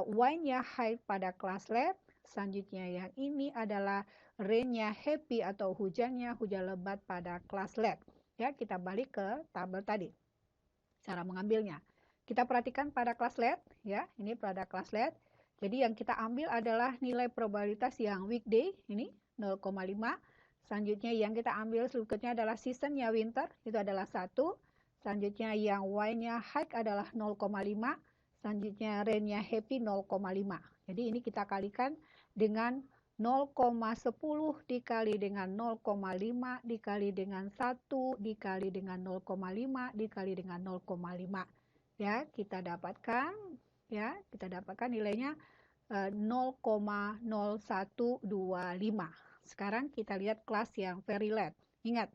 wine-nya high pada kelas late. Selanjutnya yang ini adalah rain-nya happy atau hujannya hujan lebat pada kelas late. Ya, kita balik ke tabel tadi. Cara mengambilnya. Kita perhatikan pada kelas late ya, ini pada kelas late. Jadi yang kita ambil adalah nilai probabilitas yang weekday ini 0,5. Selanjutnya yang kita ambil berikutnya adalah seasonnya winter itu adalah 1. Selanjutnya yang wine-nya high adalah 0,5. Selanjutnya rain-nya happy 0,5. Jadi ini kita kalikan dengan 0,10 dikali dengan 0,5 dikali dengan 1 dikali dengan 0,5 dikali dengan 0,5. Ya, kita dapatkan nilainya 0,0125. Sekarang kita lihat kelas yang very late. Ingat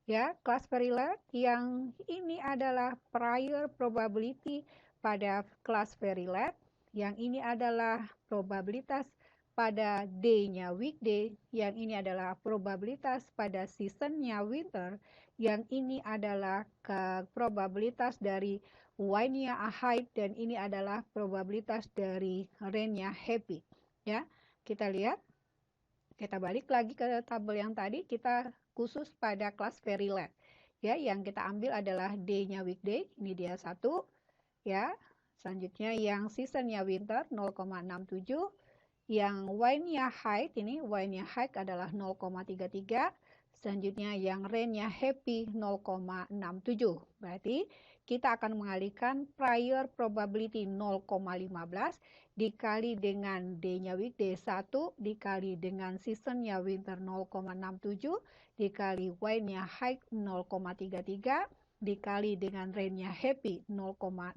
ya, kelas very late yang ini adalah prior probability pada kelas very late. Yang ini adalah probabilitas pada day-nya weekday, yang ini adalah probabilitas pada season-nya winter, yang ini adalah probabilitas dari wine-nya high, dan ini adalah probabilitas dari rain-nya happy. Ya, kita lihat, kita balik lagi ke tabel yang tadi, kita khusus pada kelas very late. Ya, yang kita ambil adalah day-nya weekday, ini dia 1. Ya, selanjutnya yang season-nya winter 0,67. Yang wine-nya high, ini wine-nya high adalah 0,33. Selanjutnya yang rain-nya happy 0,67. Berarti kita akan mengalihkan prior probability 0,15 dikali dengan D-nya weekday 1 dikali dengan season-nya winter 0,67 dikali wine-nya high 0,33 dikali dengan rain-nya happy 0,67.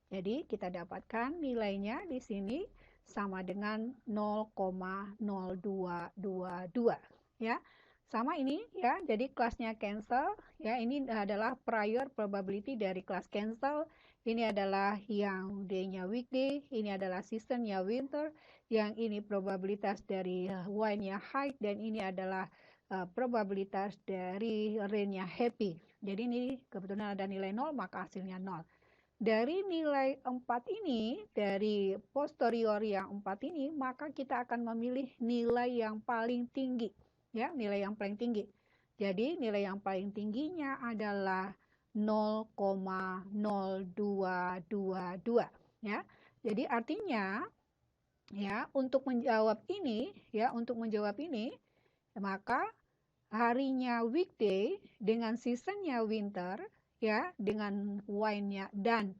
Jadi kita dapatkan nilainya di sini sama dengan 0,0222 ya. Sama ini ya, jadi kelasnya cancel ya, ini adalah prior probability dari kelas cancel. Ini adalah yang day-nya weekday, ini adalah season-nya winter, yang ini probabilitas dari wine-nya high, dan ini adalah probabilitas dari rain-nya happy. Jadi ini kebetulan ada nilai 0, maka hasilnya 0. Dari nilai 4 ini, dari posterior yang 4 ini, maka kita akan memilih nilai yang paling tinggi. Ya, nilai yang paling tinggi. Jadi nilai yang paling tingginya adalah 0,0222 ya. Jadi artinya ya untuk menjawab ini maka harinya weekday dengan seasonnya winter ya, dengan Y-nya dan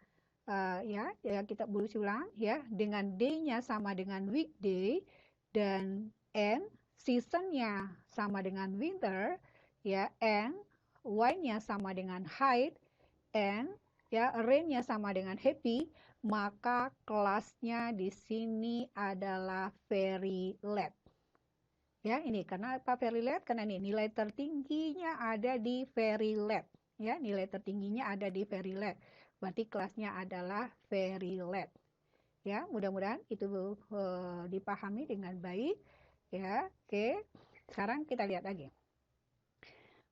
ya kita ulang ulang ya, dengan day-nya sama dengan weekday dan N seasonnya sama dengan winter ya, and Y-nya sama dengan height, and ya rain-nya sama dengan happy, maka kelasnya di sini adalah very late. Ya, ini karena apa very late? Karena ini nilai tertingginya ada di very late. Ya, nilai tertingginya ada di very late. Berarti kelasnya adalah very late. Ya, mudah-mudahan itu dipahami dengan baik. Ya, oke. Sekarang kita lihat lagi.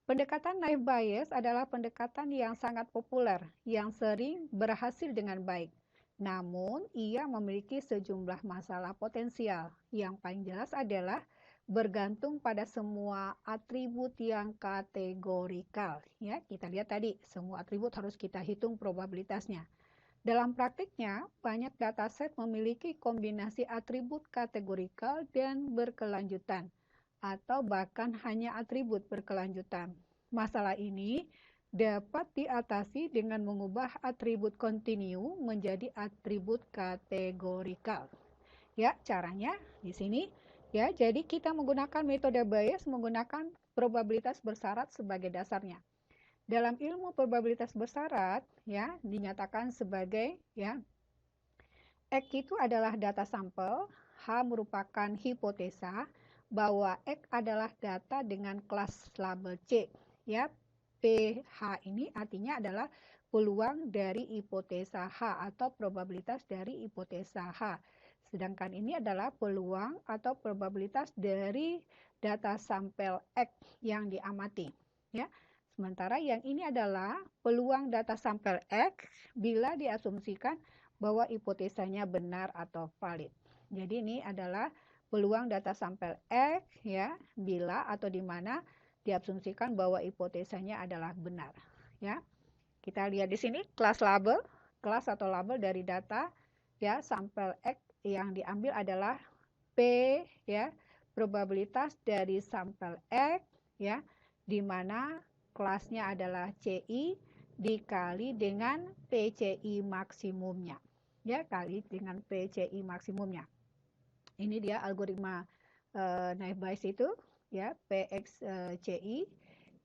Pendekatan naive Bayes adalah pendekatan yang sangat populer, yang sering berhasil dengan baik. Namun, ia memiliki sejumlah masalah potensial. Yang paling jelas adalah bergantung pada semua atribut yang kategorikal. Ya, kita lihat tadi, semua atribut harus kita hitung probabilitasnya. Dalam praktiknya, banyak dataset memiliki kombinasi atribut kategorikal dan berkelanjutan, atau bahkan hanya atribut berkelanjutan. Masalah ini dapat diatasi dengan mengubah atribut kontinu menjadi atribut kategorikal. Ya, caranya di sini ya. Jadi kita menggunakan metode Bayes menggunakan probabilitas bersyarat sebagai dasarnya. Dalam ilmu probabilitas bersyarat ya dinyatakan sebagai ya X itu adalah data sampel, H merupakan hipotesa bahwa X adalah data dengan kelas label C. Ya, PH ini artinya adalah peluang dari hipotesa H atau probabilitas dari hipotesa H. Sedangkan ini adalah peluang atau probabilitas dari data sampel X yang diamati. Ya. Sementara yang ini adalah peluang data sampel X bila diasumsikan bahwa hipotesanya benar atau valid. Jadi ini adalah peluang data sampel X ya, bila atau di mana diasumsikan bahwa hipotesanya adalah benar, ya. Kita lihat di sini kelas label, kelas atau label dari data ya sampel X yang diambil adalah P ya, probabilitas dari sampel X ya, di mana kelasnya adalah CI dikali dengan PCI maksimumnya. Ya, kali dengan PCI maksimumnya. Ini dia algoritma naive Bayes itu ya, PXCI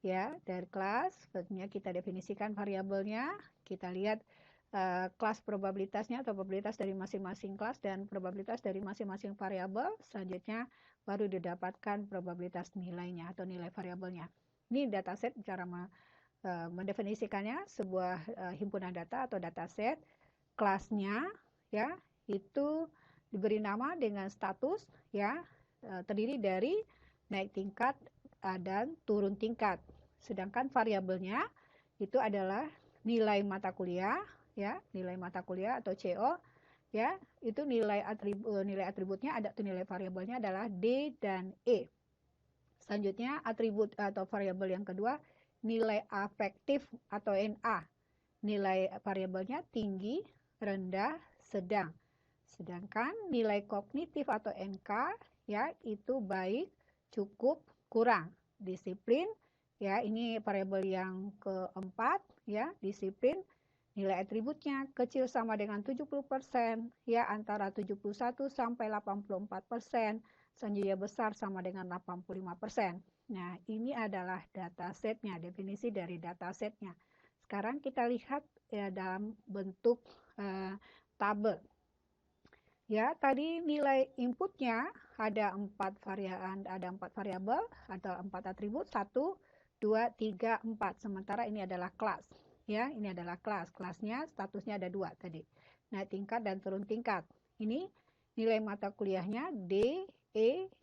ya, dari kelas. Tentunya kita definisikan variabelnya, kita lihat kelas probabilitasnya atau probabilitas dari masing-masing kelas dan probabilitas dari masing-masing variabel. Selanjutnya baru didapatkan probabilitas nilainya atau nilai variabelnya. Ini dataset cara mendefinisikannya, sebuah himpunan data atau dataset. Kelasnya ya itu diberi nama dengan status ya, terdiri dari naik tingkat dan turun tingkat. Sedangkan variabelnya itu adalah nilai mata kuliah ya, nilai mata kuliah atau CO ya, itu nilai atributnya ada tuh, nilai variabelnya adalah D dan E. Selanjutnya atribut atau variabel yang kedua nilai afektif atau NA. Nilai variabelnya tinggi, rendah, sedang. Sedangkan nilai kognitif atau NK ya itu baik, cukup, kurang. Disiplin ya, ini variabel yang keempat ya, disiplin. Nilai atributnya kecil sama dengan 70% ya, antara 71 sampai 84%. Selanjutnya besar sama dengan 85%. Nah, ini adalah datasetnya, definisi dari datasetnya. Sekarang kita lihat ya dalam bentuk tabel. Ya, tadi nilai inputnya ada 4 variabel atau 4 atribut, 1, 2, 3, 4. Sementara ini adalah kelas. Ya, ini adalah kelas. Kelasnya statusnya ada 2 tadi. Naik tingkat dan turun tingkat. Ini nilai mata kuliahnya D, E,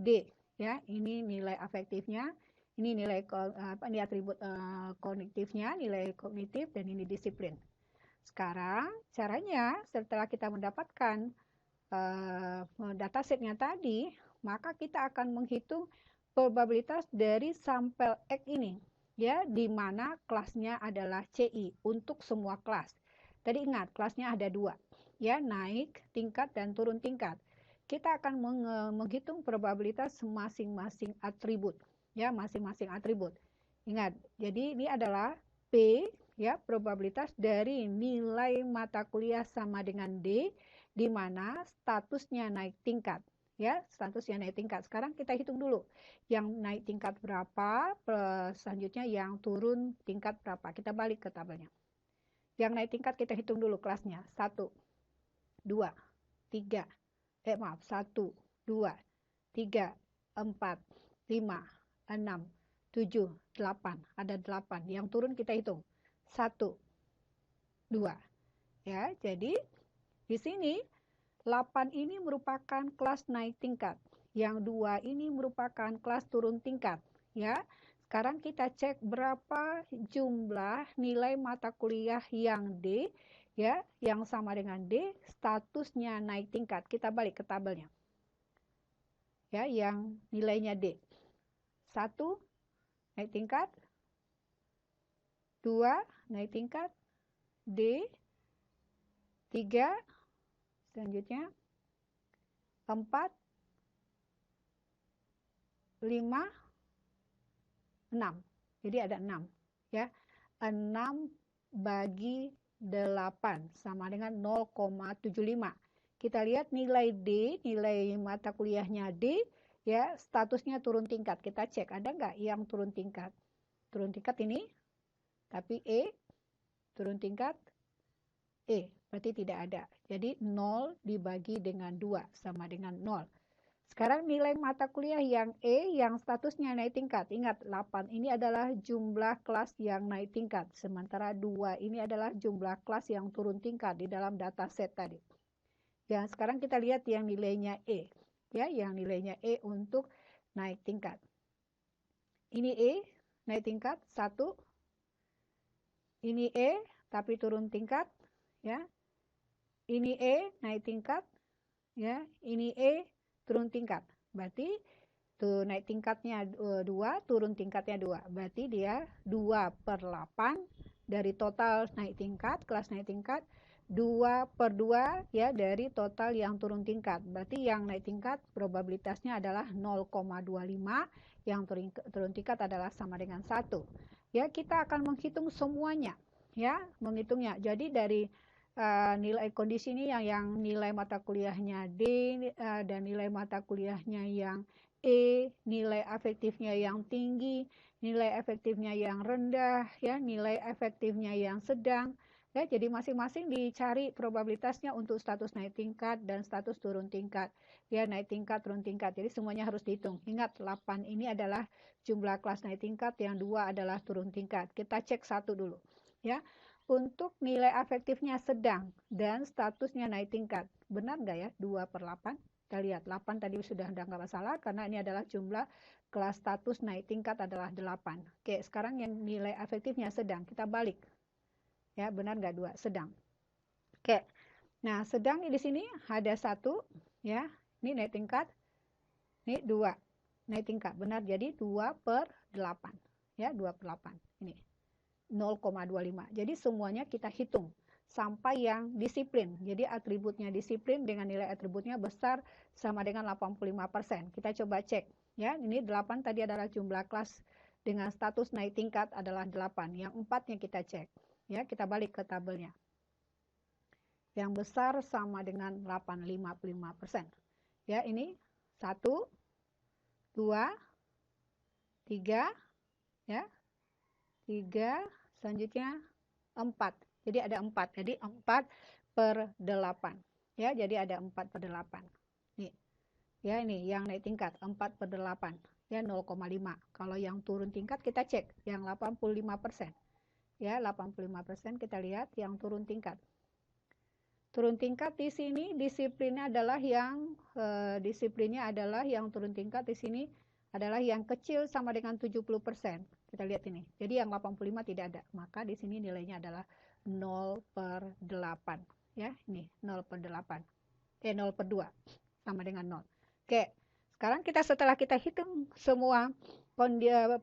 D. Ya, ini nilai afektifnya. Ini nilai ini atribut kognitifnya, nilai kognitif, dan ini disiplin. Sekarang caranya setelah kita mendapatkan datasetnya tadi, maka kita akan menghitung probabilitas dari sampel X ini, ya, di mana kelasnya adalah CI untuk semua kelas. Tadi ingat, kelasnya ada 2, ya, naik tingkat dan turun tingkat. Kita akan menghitung probabilitas masing-masing atribut, ya, masing-masing atribut. Ingat, jadi ini adalah P, ya, probabilitas dari nilai mata kuliah sama dengan D, di mana statusnya naik tingkat, ya, statusnya naik tingkat. Sekarang kita hitung dulu yang naik tingkat berapa, selanjutnya yang turun tingkat berapa. Kita balik ke tabelnya. Yang naik tingkat kita hitung dulu kelasnya. 1, 2, 3, 1, 2, 3, 4, 5, 6, 7, 8. Ada 8. Yang turun kita hitung. 1, 2. Ya, jadi di sini 8 ini merupakan kelas naik tingkat. Yang 2 ini merupakan kelas turun tingkat, ya. Sekarang kita cek berapa jumlah nilai mata kuliah yang D, ya, yang sama dengan D, statusnya naik tingkat. Kita balik ke tabelnya. Ya, yang nilainya D. 1 naik tingkat, 2 naik tingkat, D, 3, selanjutnya 4, 5, 6. Jadi ada 6, ya. 6 bagi 8 sama dengan 0,75. Kita lihat nilai D, nilai mata kuliahnya D, ya, statusnya turun tingkat. Kita cek ada nggak yang turun tingkat. Turun tingkat ini, tapi E, turun tingkat E, berarti tidak ada. Jadi 0 dibagi dengan 2 sama dengan 0. Sekarang nilai mata kuliah yang E yang statusnya naik tingkat. Ingat, 8 ini adalah jumlah kelas yang naik tingkat. Sementara 2 ini adalah jumlah kelas yang turun tingkat di dalam dataset tadi. Ya, sekarang kita lihat yang nilainya E. Ya, yang nilainya E untuk naik tingkat. Ini E, naik tingkat 1. Ini E, tapi turun tingkat. Ya. Ini E, naik tingkat. Ya, ini E, turun tingkat. Berarti tuh naik tingkatnya 2, turun tingkatnya 2. Berarti dia 2/8 dari total naik tingkat, kelas naik tingkat, 2/2 ya dari total yang turun tingkat. Berarti yang naik tingkat probabilitasnya adalah 0,25, yang turun tingkat adalah sama dengan 1. Ya, kita akan menghitung semuanya, ya, menghitungnya. Jadi dari nilai kondisi ini yang nilai mata kuliahnya D dan nilai mata kuliahnya yang E, nilai efektifnya yang tinggi, nilai efektifnya yang rendah, ya, nilai efektifnya yang sedang. Ya, jadi masing-masing dicari probabilitasnya untuk status naik tingkat dan status turun tingkat. Ya, naik tingkat, turun tingkat. Jadi semuanya harus dihitung. Ingat, 8 ini adalah jumlah kelas naik tingkat, yang 2 adalah turun tingkat. Kita cek 1 dulu. Ya. Untuk nilai efektifnya sedang dan statusnya naik tingkat. Benar nggak ya? 2/8. Kita lihat 8 tadi sudah nggak masalah karena ini adalah jumlah kelas status naik tingkat adalah 8. Oke, sekarang yang nilai efektifnya sedang. Kita balik. Ya, benar nggak 2? Sedang. Oke. Nah, sedang di sini ada 1. Ya, ini naik tingkat. Ini 2. Naik tingkat. Benar, jadi 2/8. Ya, 2/8. Ini. 0,25. Jadi semuanya kita hitung sampai yang disiplin. Jadi atributnya disiplin dengan nilai atributnya besar sama dengan 85%. Kita coba cek. Ya, ini 8 tadi adalah jumlah kelas dengan status naik tingkat adalah 8. Yang 4-nya kita cek. Ya, kita balik ke tabelnya. Yang besar sama dengan 8,55%. Ya, ini 1, 2, 3, ya. 3, selanjutnya 4. Jadi ada 4. Jadi 4/8. Ya, jadi ada 4/8. Nih. Ya, ini yang naik tingkat 4/8. Ya, 0,5. Kalau yang turun tingkat kita cek yang 85%. Ya, 85% kita lihat yang turun tingkat. Turun tingkat di sini disiplinnya adalah yang turun tingkat di sini adalah yang kecil sama dengan 70%. Kita lihat ini. Jadi yang 85 tidak ada. Maka di sini nilainya adalah 0/8. Ya, ini 0/8. 0/2 sama dengan 0. Oke. Sekarang setelah kita hitung semua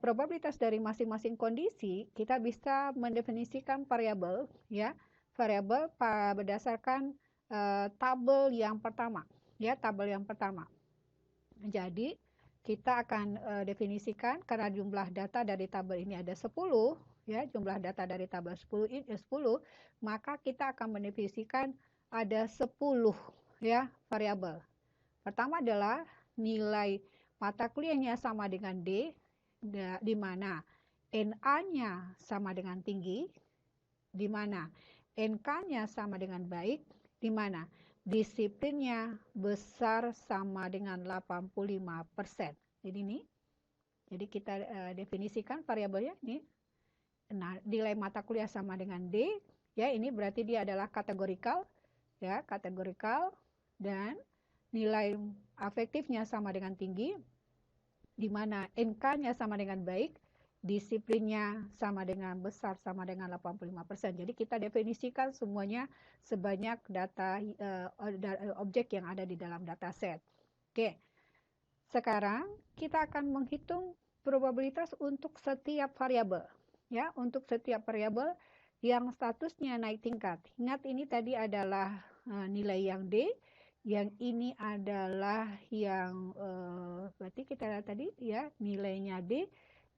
probabilitas dari masing-masing kondisi, kita bisa mendefinisikan variabel, ya, variabel berdasarkan tabel yang pertama, ya, tabel yang pertama. Jadi kita akan definisikan karena jumlah data dari tabel ini ada 10, ya, jumlah data dari tabel 10, maka kita akan mendefinisikan ada 10, ya, variabel. Pertama adalah nilai mata kuliahnya sama dengan D, di mana NA-nya sama dengan tinggi, di mana NK-nya sama dengan baik, di mana disiplinnya besar sama dengan 85%. Jadi kita definisikan variabelnya ini. Nah, nilai mata kuliah sama dengan D, ya, ini berarti dia adalah kategorikal, ya, kategorikal, dan nilai afektifnya sama dengan tinggi, di mana NK-nya sama dengan baik, disiplinnya sama dengan besar sama dengan 85%. Jadi kita definisikan semuanya sebanyak data objek yang ada di dalam dataset. Oke. Sekarang kita akan menghitung probabilitas untuk setiap variabel, ya, untuk setiap variabel yang statusnya naik tingkat. Ingat ini tadi adalah nilai yang D, yang ini adalah yang berarti kita lihat tadi, ya, nilainya D,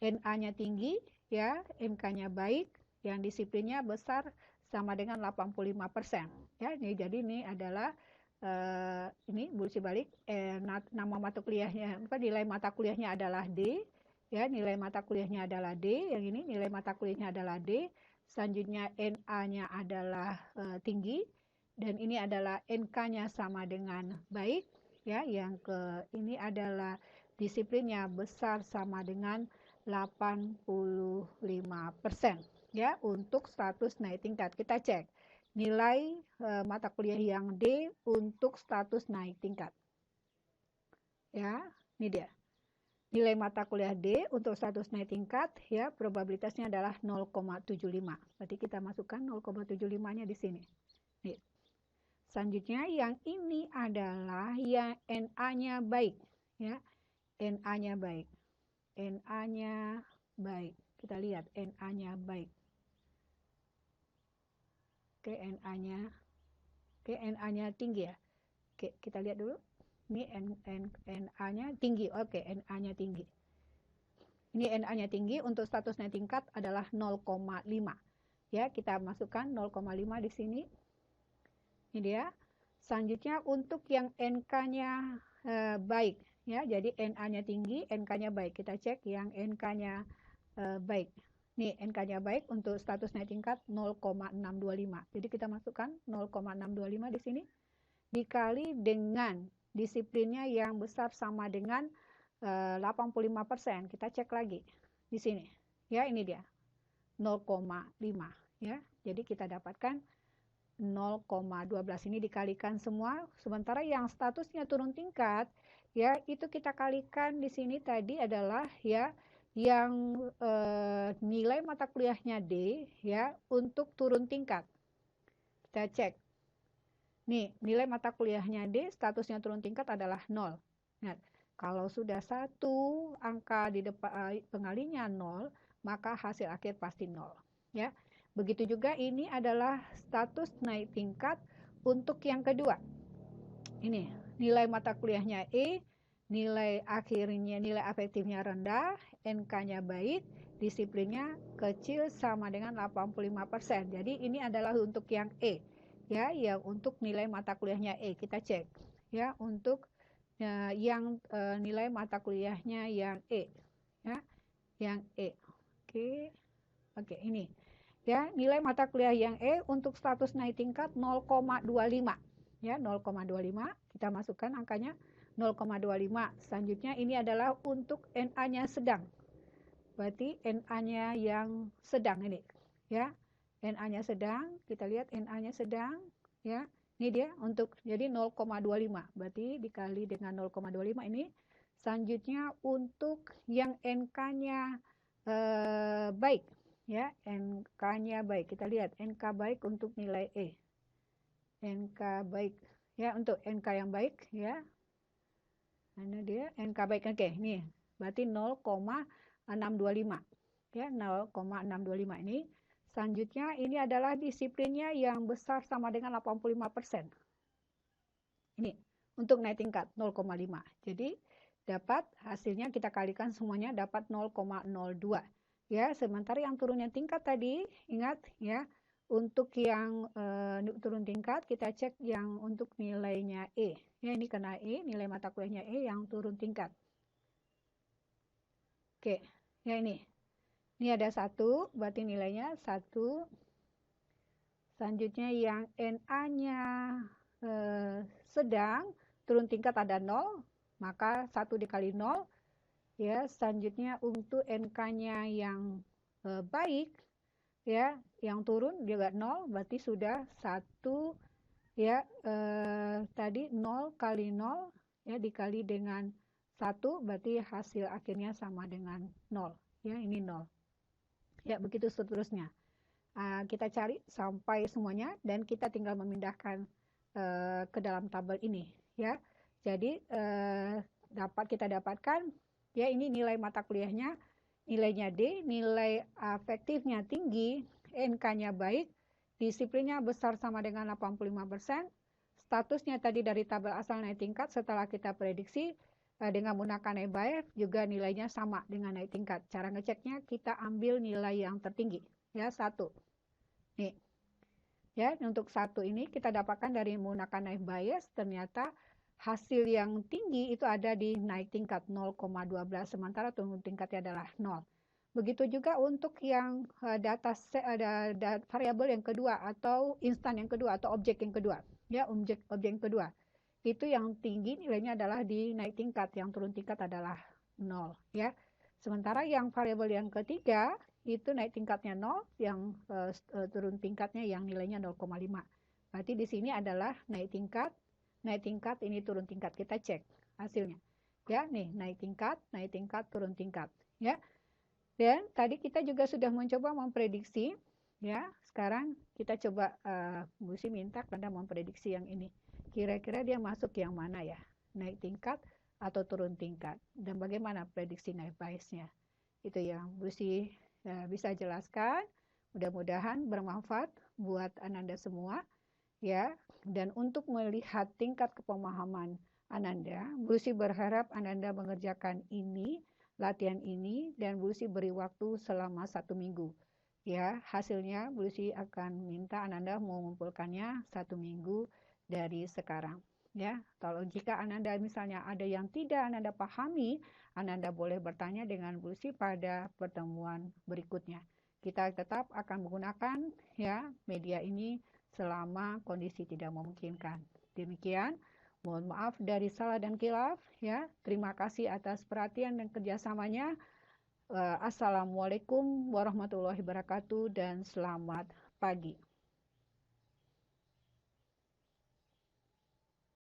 NA-nya tinggi, ya, NK-nya baik, yang disiplinnya besar sama dengan 85%. Ya, jadi ini adalah ini bulsi balik, nama mata kuliahnya, nilai mata kuliahnya adalah D, ya, nilai mata kuliahnya adalah D, yang ini nilai mata kuliahnya adalah D, selanjutnya NA-nya adalah tinggi, dan ini adalah NK-nya sama dengan baik, ya, yang ini adalah disiplinnya besar sama dengan 85%, ya, untuk status naik tingkat. Kita cek nilai mata kuliah yang D untuk status naik tingkat. Ya, ini dia. Nilai mata kuliah D untuk status naik tingkat, ya, probabilitasnya adalah 0,75. Berarti kita masukkan 0,75-nya di sini. Nih. Selanjutnya yang ini adalah yang NA-nya baik, ya. NA-nya baik. NA-nya baik. Kita lihat NA-nya baik. Oke, NA-nya. Oke, NA-nya tinggi, ya. Oke, kita lihat dulu. Ini NA-nya tinggi. Oke, NA-nya tinggi. Ini NA-nya tinggi, untuk status naik tingkat adalah 0,5. Ya, kita masukkan 0,5 di sini. Ini dia. Selanjutnya untuk yang NK-nya baik, ya. Jadi NA-nya tinggi, NK-nya baik. Kita cek yang NK-nya baik. Nih, NK-nya baik untuk status naik tingkat 0,625. Jadi kita masukkan 0,625 di sini dikali dengan disiplinnya yang besar sama dengan 85%. Kita cek lagi di sini. Ya, ini dia. 0,5, ya. Jadi kita dapatkan 0,12 ini dikalikan semua, sementara yang statusnya turun tingkat, ya, itu kita kalikan di sini tadi adalah, ya, yang nilai mata kuliahnya D, ya, untuk turun tingkat. Kita cek. Nih, nilai mata kuliahnya D, statusnya turun tingkat adalah 0. Nah, kalau sudah satu angka di depan pengalinya 0, maka hasil akhir pasti 0, ya. Begitu juga ini adalah status naik tingkat untuk yang kedua. Ini nilai mata kuliahnya E, nilai akhirnya, nilai afektifnya rendah, NK-nya baik, disiplinnya kecil sama dengan 85%. Jadi ini adalah untuk yang E, ya, yang untuk nilai mata kuliahnya E. Kita cek, ya, untuk yang nilai mata kuliahnya yang E, ya, yang E. Oke, ini. Ya, nilai mata kuliah yang E untuk status naik tingkat 0,25. Ya, 0,25. Kita masukkan angkanya 0,25. Selanjutnya ini adalah untuk NA-nya sedang. Berarti NA-nya yang sedang ini, ya. NA-nya sedang, kita lihat NA-nya sedang, ya. Ini dia untuk jadi 0,25. Berarti dikali dengan 0,25 ini. Selanjutnya untuk yang NK-nya baik, ya, NK-nya baik. Kita lihat NK baik untuk nilai E. NK baik, ya, untuk NK yang baik, ya. Mana dia? NK baik. Oke, nih. Berarti 0,625. Ya, 0,625 ini. Selanjutnya ini adalah disiplinnya yang besar sama dengan 85%. Ini untuk naik tingkat 0,5. Jadi dapat hasilnya kita kalikan semuanya dapat 0,02. Ya, sementara yang turunnya tingkat tadi ingat ya, untuk yang turun tingkat kita cek yang untuk nilainya E. Ya, ini kena E, nilai mata kuliahnya E yang turun tingkat. Oke, ya ini. Ini ada 1, berarti nilainya 1. Selanjutnya yang NA-nya sedang, turun tingkat ada 0, maka 1 dikali 0. Ya, selanjutnya untuk NK-nya yang baik, ya, yang turun juga 0, berarti sudah 1, ya, tadi 0 kali 0, ya, dikali dengan 1, berarti hasil akhirnya sama dengan 0. Ya, ini 0. Ya, begitu seterusnya. Kita cari sampai semuanya dan kita tinggal memindahkan ke dalam tabel ini, ya. Jadi kita dapatkan ya ini nilai mata kuliahnya, nilainya D, nilai afektifnya tinggi, NK-nya baik, disiplinnya besar sama dengan 85%, statusnya tadi dari tabel asal naik tingkat setelah kita prediksi dengan menggunakan EBAEF juga nilainya sama dengan naik tingkat. Cara ngeceknya kita ambil nilai yang tertinggi, ya 1. Nih. Ya, untuk 1 ini kita dapatkan dari menggunakan naik bias, ternyata hasil yang tinggi itu ada di naik tingkat 0,12, sementara turun tingkatnya adalah 0. Begitu juga untuk yang variabel yang kedua atau instan yang kedua atau objek yang kedua. Ya, objek yang kedua. Itu yang tinggi nilainya adalah di naik tingkat, yang turun tingkat adalah 0. Ya. Sementara yang variabel yang ketiga itu naik tingkatnya 0, yang turun tingkatnya yang nilainya 0,5. Berarti di sini adalah naik tingkat, ini turun tingkat. Kita cek hasilnya. Ya, nih naik tingkat, turun tingkat. Ya. Dan tadi kita juga sudah mencoba memprediksi, ya. Sekarang kita coba Bu Si minta Anda memprediksi yang ini. Kira-kira dia masuk yang mana ya? Naik tingkat atau turun tingkat? Dan bagaimana prediksi naik biasnya? Itu yang Bu Si bisa jelaskan. Mudah-mudahan bermanfaat buat Ananda semua, ya. Dan untuk melihat tingkat kepemahaman Ananda, Bu Si berharap Ananda mengerjakan ini, latihan ini, dan Bu Si beri waktu selama 1 minggu. Ya, hasilnya Bu Si akan minta Ananda mengumpulkannya 1 minggu dari sekarang. Ya, kalau jika Ananda misalnya ada yang tidak Ananda pahami, Ananda boleh bertanya dengan Bu Si pada pertemuan berikutnya. Kita tetap akan menggunakan ya media ini selama kondisi tidak memungkinkan. Demikian, mohon maaf dari salah dan khilaf ya. Terima kasih atas perhatian dan kerjasamanya. Assalamualaikum warahmatullahi wabarakatuh dan selamat pagi.